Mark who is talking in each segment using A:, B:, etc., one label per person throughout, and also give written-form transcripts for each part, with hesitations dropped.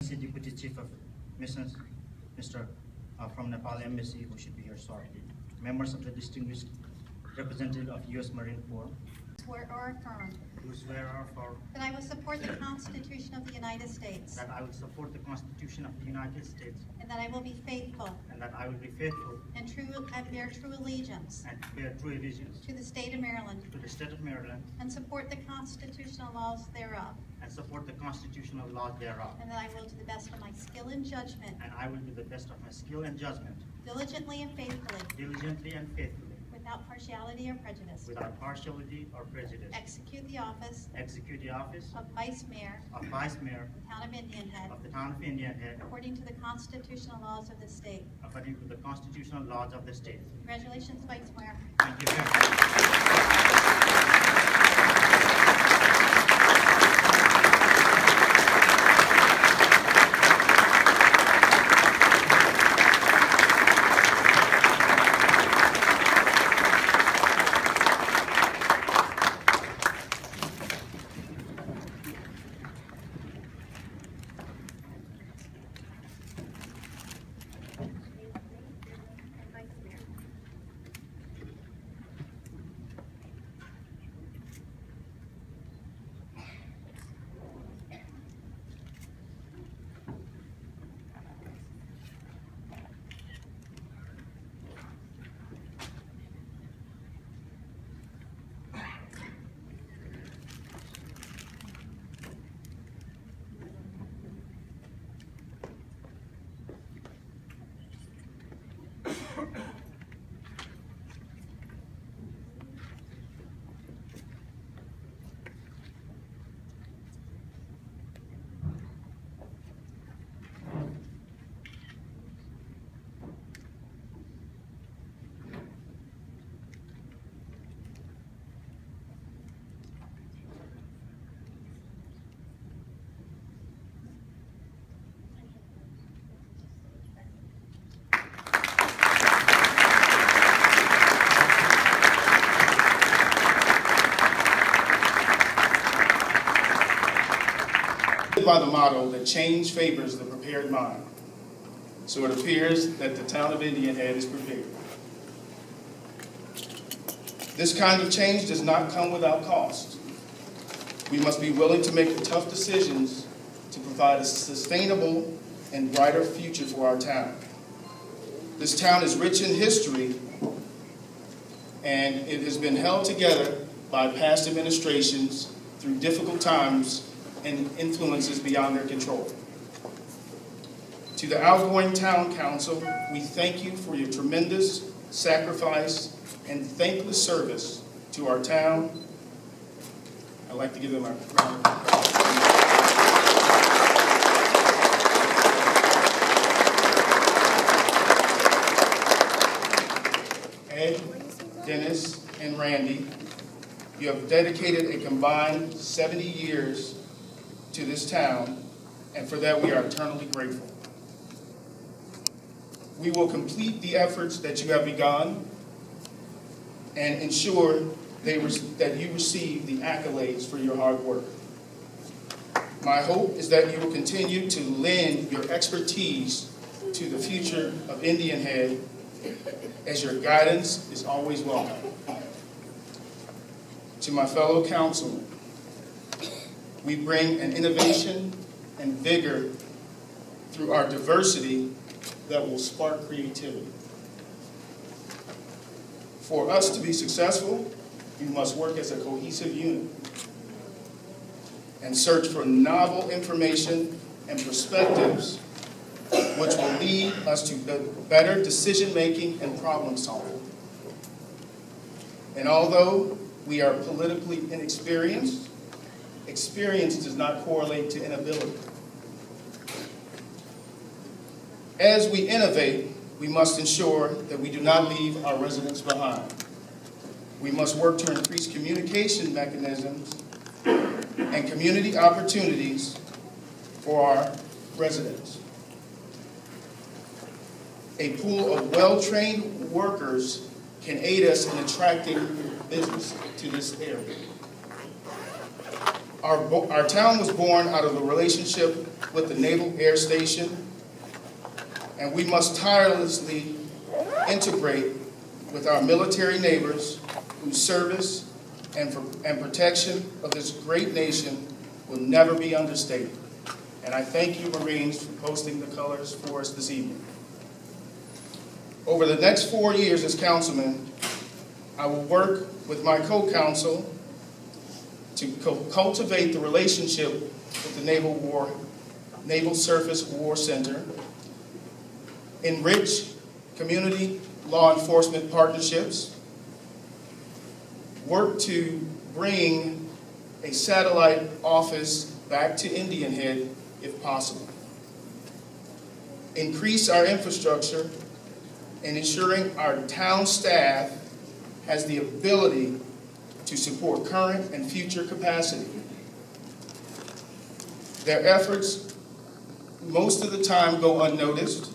A: Excellency Deputy Chief of Missions, Mr. From Nepal Embassy, who should be here shortly, members of the distinguished representative of U.S. Marine Corps,
B: Swear or affirm
A: who swear or affirm
B: that I will support the Constitution of the United States
A: that I will support the Constitution of the United States
B: and that I will be faithful
A: and that I will be faithful
B: and bear true allegiance
A: and bear true allegiance
B: to the state of Maryland
A: to the state of Maryland
B: and support the constitutional laws thereof,
A: and support the constitutional laws thereof,
B: and that I will, to the best of my skill and judgment,
A: and I will do the best of my skill and judgment,
B: diligently and faithfully,
A: diligently and faithfully,
B: without partiality or prejudice,
A: without partiality or prejudice,
B: execute the office
A: execute the office
B: of Vice Mayor
A: of Vice Mayor
B: of the Town of Indian Head
A: of the Town of Indian Head
B: according to the constitutional laws of the state.
A: according to the constitutional laws of the state.
B: Congratulations, Vice Mayor.
A: Thank you very much.
C: By the motto that change favors the prepared mind. So it appears that the Town of Indian Head is prepared. This kind of change does not come without cost. We must be willing to make the tough decisions to provide a sustainable and brighter future for our town. This town is rich in history, and it has been held together by past administrations through difficult times and influences beyond their control. To the outgoing town council, we thank you for your tremendous sacrifice and thankless service to our town. I'd like to give them a round of applause. Ed, Dennis, and Randy, you have dedicated a combined 70 years to this town, and for that we are eternally grateful. We will complete the efforts that you have begun and ensure that you receive the accolades for your hard work. My hope is that you will continue to lend your expertise to the future of Indian Head, as your guidance is always welcome. To my fellow councilmen, we bring an innovation and vigor through our diversity that will spark creativity. For us to be successful, we must work as a cohesive unit and search for novel information and perspectives which will lead us to better decision-making and problem-solving. And although we are politically inexperienced, experience does not correlate to inability. As we innovate, we must ensure that we do not leave our residents behind. We must work to increase communication mechanisms and community opportunities for our residents. A pool of well-trained workers can aid us in attracting business to this area. Our town was born out of a relationship with the Naval Air Station, and we must tirelessly integrate with our military neighbors whose service and protection of this great nation will never be understated. And I thank you, Marines, for posting the colors for us this evening. Over the next 4 years as councilman, I will work with my co-counsel to cultivate the relationship with the Naval Surface War Center, enrich community law enforcement partnerships, work to bring a satellite office back to Indian Head if possible, increase our infrastructure, and ensuring our town staff has the ability to support current and future capacity. Their efforts most of the time go unnoticed,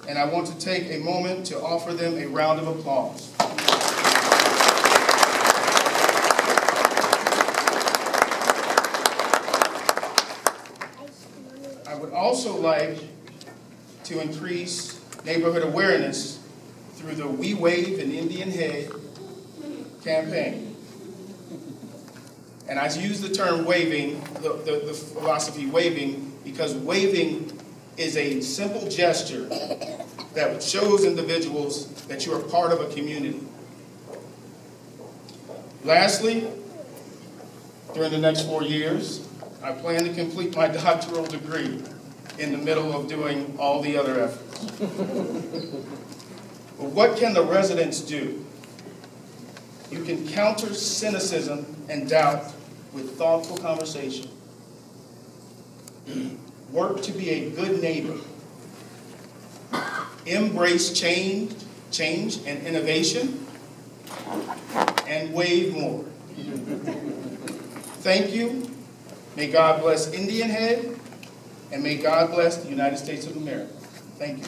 C: and I want to take a moment to offer them a round of applause. I would also like to increase neighborhood awareness through the We Wave in Indian Head campaign. And I use the term waving, the philosophy waving, because waving is a simple gesture that shows individuals that you are part of a community. Lastly, during the next 4 years, I plan to complete my doctoral degree in the middle of doing all the other efforts. But what can the residents do? You can counter cynicism and doubt with thoughtful conversation. Work to be a good neighbor. Embrace change and innovation, and wave more. Thank you. May God bless Indian Head, and may God bless the United States of America. Thank you.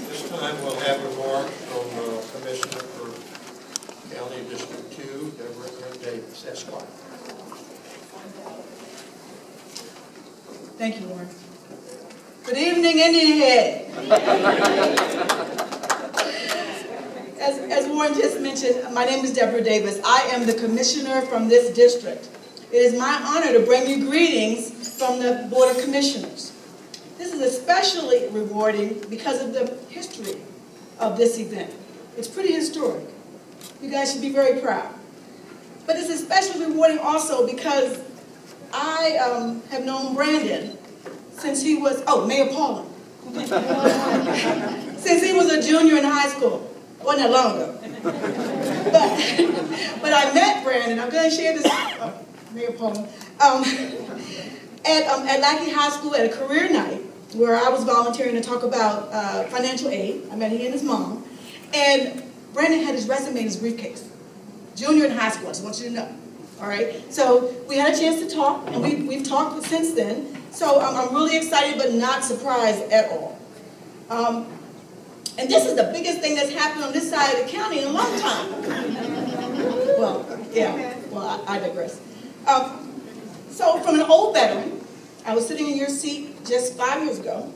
D: This time we'll have remarks from Commissioner for County District 2, Deborah Davis, Esquire.
E: Thank you, Warren. Good evening, Indian Head. As Warren just mentioned, my name is Deborah Davis. I am the commissioner from this district. It is my honor to bring you greetings from the Board of Commissioners. This is especially rewarding because of the history of this event. It's pretty historic. You guys should be very proud. But it's especially rewarding also because I have known Brandon since he was, Mayor Paulin. Since he was a junior in high school. Wasn't that long ago. But I met Brandon, I'm going to share this, Mayor Paulin, at Lackey High School at a career night where I was volunteering to talk about financial aid. I met he and his mom. And Brandon had his resume in his briefcase. Junior in high school, I just want you to know. All right, so we had a chance to talk, and we've talked since then. So I'm really excited, but not surprised at all. And this is the biggest thing that's happened on this side of the county in a long time. I digress. So from an old veteran, I was sitting in your seat just 5 years ago.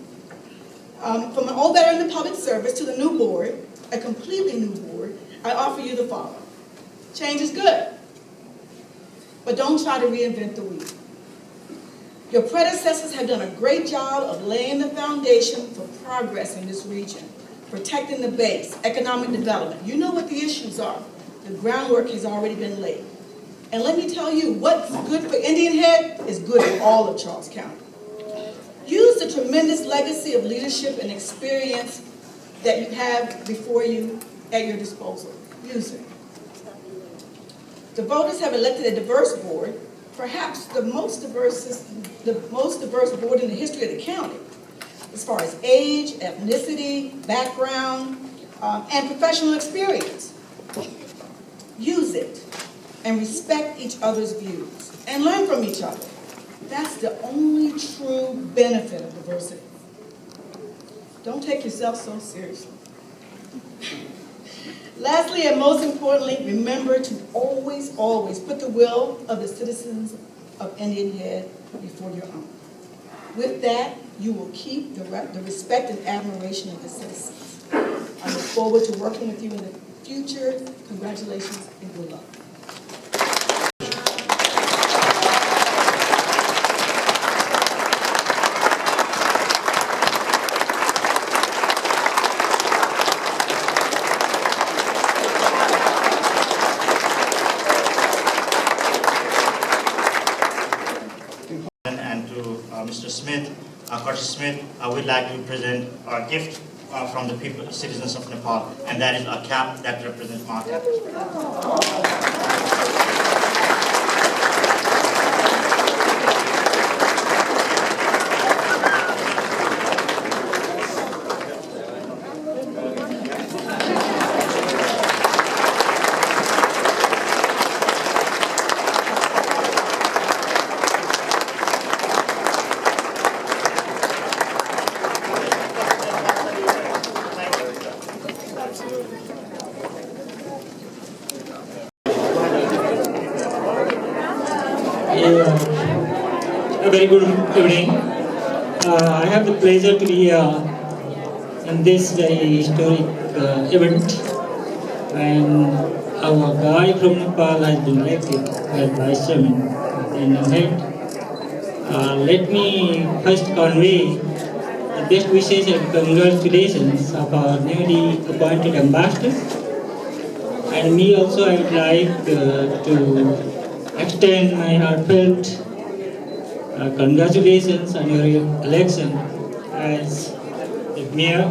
E: From an old veteran in public service to the new board, a completely new board, I offer you the following. Change is good. But don't try to reinvent the wheel. Your predecessors have done a great job of laying the foundation for progress in this region, protecting the base, economic development. You know what the issues are. The groundwork has already been laid. And let me tell you, what's good for Indian Head is good for all of Charles County. Use the tremendous legacy of leadership and experience that you have before you at your disposal. Use it. The voters have elected a diverse board, perhaps the most diverse board in the history of the county, as far as age, ethnicity, background, and professional experience. Use it. and respect each other's views and learn from each other. That's the only true benefit of diversity. Don't take yourself so seriously. Lastly, and most importantly, remember to always, always put the will of the citizens of Indian Head before your own. With that, you will keep the respect and admiration of the citizens. I look forward to working with you in the future. Congratulations and good luck.
A: And to Mr. Smith, Curtis Smith, I would like to present our gift from the people, citizens of Nepal, and that is a cap that represents Mata.
F: A very good evening. I have the pleasure to be in this very historic event, and our guy from Nepal has been elected as Vice Chairman of the Indian Head. Let me first convey the best wishes and congratulations of our newly appointed ambassadors. And me also, I would like to extend my heartfelt congratulations on your election as the Mayor,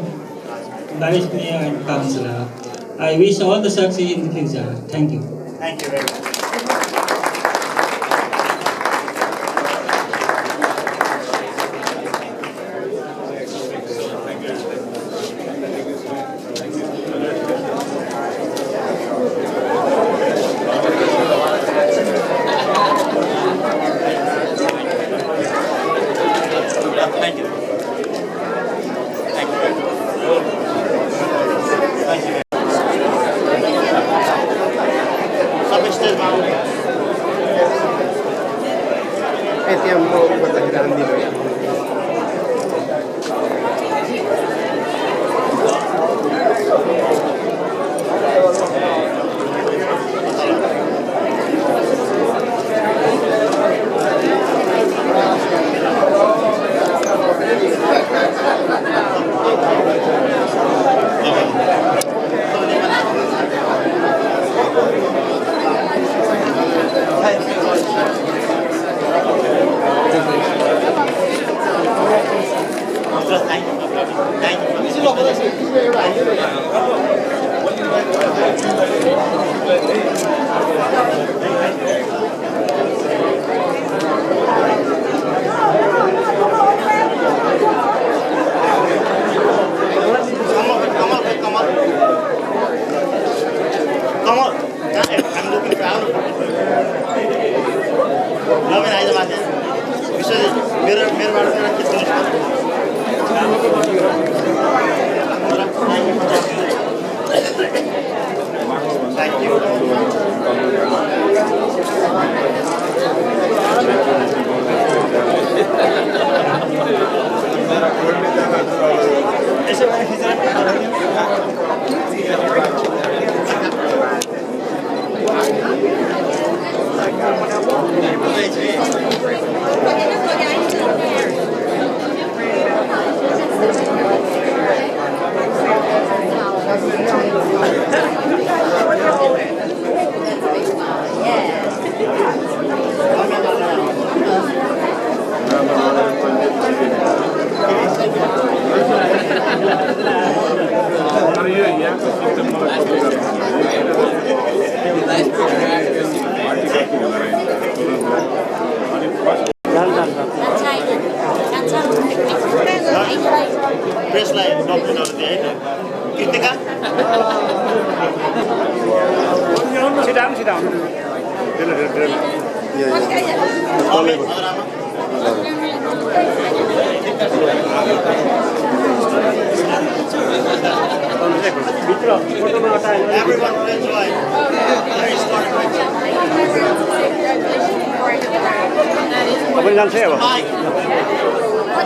F: Vice Mayor and Councillor. I wish all the success in the future. Thank you.
A: Thank you very much. Thank you. Thank you. Thank you. सब stage में
G: त्यहाँ म गर्दाखेरि आउँदिनँ
A: प्रेसलाई डकुमेन्टहरु दिए हैन Kritika
G: छिटाउनु
A: Everyone will enjoy.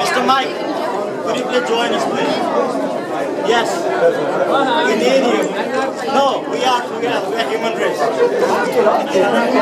A: Mr. Mike, could you please join us, please? Yes, we need you. No, we are together. We are human race.